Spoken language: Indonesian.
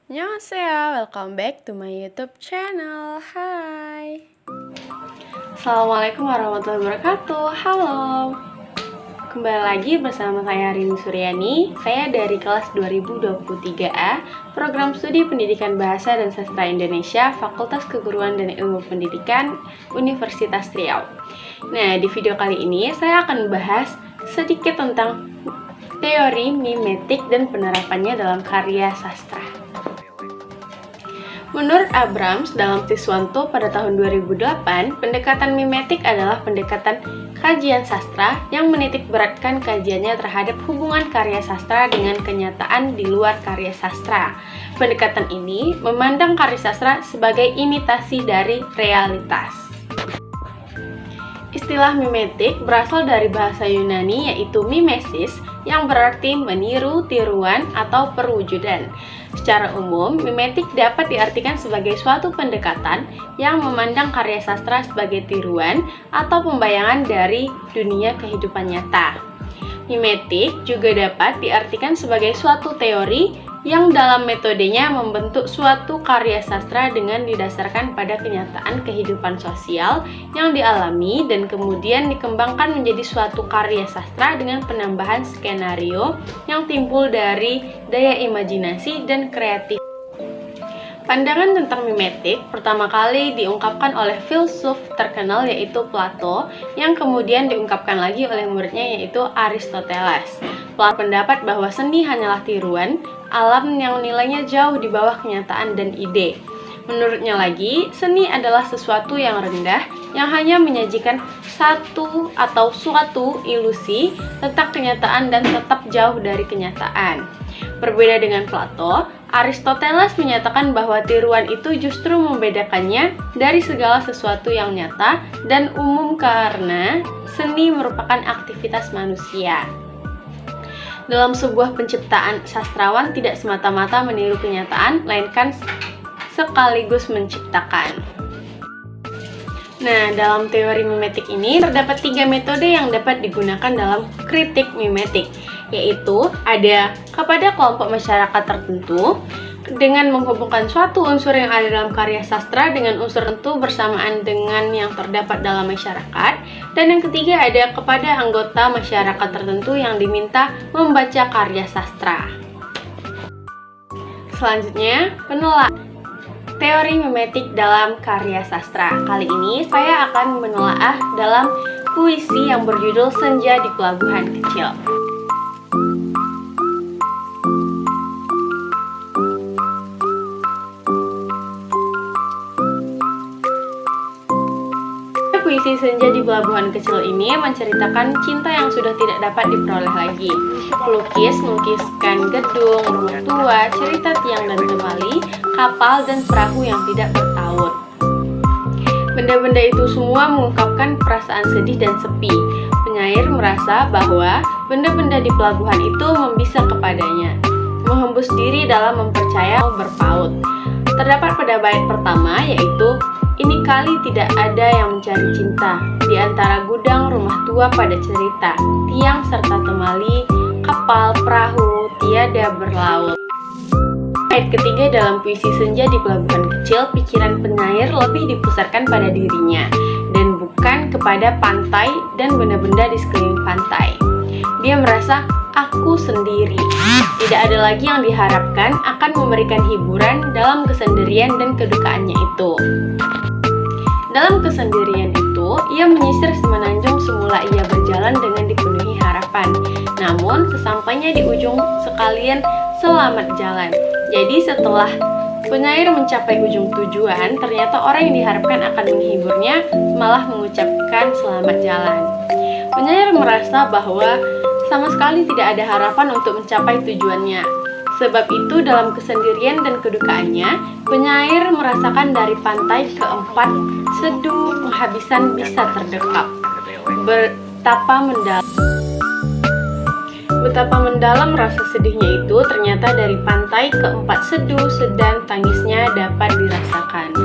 Annyeonghaseyo, welcome back to my YouTube channel. Hai. Assalamualaikum warahmatullahi wabarakatuh. Halo. Kembali lagi bersama saya Rini Suryani. Saya dari kelas 2023A, Program Studi Pendidikan Bahasa dan Sastra Indonesia, Fakultas Keguruan dan Ilmu Pendidikan, Universitas Riau. Nah, di video kali ini saya akan membahas sedikit tentang teori mimetik dan penerapannya dalam karya sastra. Menurut Abrams dalam Siswanto pada tahun 2008, pendekatan mimetik adalah pendekatan kajian sastra yang menitik beratkan kajiannya terhadap hubungan karya sastra dengan kenyataan di luar karya sastra. Pendekatan ini memandang karya sastra sebagai imitasi dari realitas. Istilah mimetik berasal dari bahasa Yunani yaitu mimesis yang berarti meniru, tiruan, atau perwujudan. Secara umum, mimetik dapat diartikan sebagai suatu pendekatan yang memandang karya sastra sebagai tiruan atau pembayangan dari dunia kehidupan nyata. Mimetik juga dapat diartikan sebagai suatu teori yang dalam metodenya membentuk suatu karya sastra dengan didasarkan pada kenyataan kehidupan sosial yang dialami dan kemudian dikembangkan menjadi suatu karya sastra dengan penambahan skenario yang timbul dari daya imajinasi dan kreatif. Pandangan tentang mimetik pertama kali diungkapkan oleh filsuf terkenal yaitu Plato, yang kemudian diungkapkan lagi oleh muridnya yaitu Aristoteles. Plato pendapat bahwa seni hanyalah tiruan alam yang nilainya jauh di bawah kenyataan dan ide. Menurutnya lagi, seni adalah sesuatu yang rendah yang hanya menyajikan satu atau suatu ilusi tentang kenyataan dan tetap jauh dari kenyataan. Berbeda dengan Plato, Aristoteles menyatakan bahwa tiruan itu justru membedakannya dari segala sesuatu yang nyata dan umum karena seni merupakan aktivitas manusia. Dalam sebuah penciptaan, sastrawan tidak semata-mata meniru kenyataan, melainkan sekaligus menciptakan. Nah, dalam teori mimetik ini terdapat 3 metode yang dapat digunakan dalam kritik mimetik, yaitu ada kepada kelompok masyarakat tertentu dengan menghubungkan suatu unsur yang ada dalam karya sastra dengan unsur tertentu bersamaan dengan yang terdapat dalam masyarakat, dan yang ketiga ada kepada anggota masyarakat tertentu yang diminta membaca karya sastra. Selanjutnya, penelaahan teori mimetik dalam karya sastra. Kali ini saya akan menelaah dalam puisi yang berjudul Senja di Pelabuhan Kecil. Puisi Senja di Pelabuhan Kecil ini menceritakan cinta yang sudah tidak dapat diperoleh lagi. Pelukis melukiskan gedung, rumah tua, cerita tiang dan temali, kapal dan perahu yang tidak bertaut. Benda-benda itu semua mengungkapkan perasaan sedih dan sepi. Penyair merasa bahwa benda-benda di pelabuhan itu membisa kepadanya, menghembus diri dalam mempercaya berpaut. Terdapat pada bait pertama yaitu ini kali tidak ada yang mencari cinta di antara gudang rumah tua pada cerita, tiang serta temali, kapal, perahu, tiada berlaut. Bait ketiga dalam puisi Senja di Pelabuhan Kecil, pikiran penyair lebih dipusatkan pada dirinya dan bukan kepada pantai dan benda-benda di sekeliling pantai. Dia merasa aku sendiri. Tidak ada lagi yang diharapkan akan memberikan hiburan dalam kesendirian dan kedukaannya itu. Dalam kesendirian itu, ia menyisir semenanjung semula ia berjalan dengan dipenuhi harapan. Namun, sesampainya di ujung sekalian selamat jalan. Jadi setelah penyair mencapai ujung tujuan, ternyata orang yang diharapkan akan menghiburnya malah mengucapkan selamat jalan. Penyair merasa bahwa sama sekali tidak ada harapan untuk mencapai tujuannya. Sebab itu dalam kesendirian dan kedukaannya, penyair merasakan dari pantai keempat seduh penghabisan bisa terdekap. Betapa mendalam rasa sedihnya itu ternyata dari pantai keempat seduh sedang tangisnya dapat dirasakan.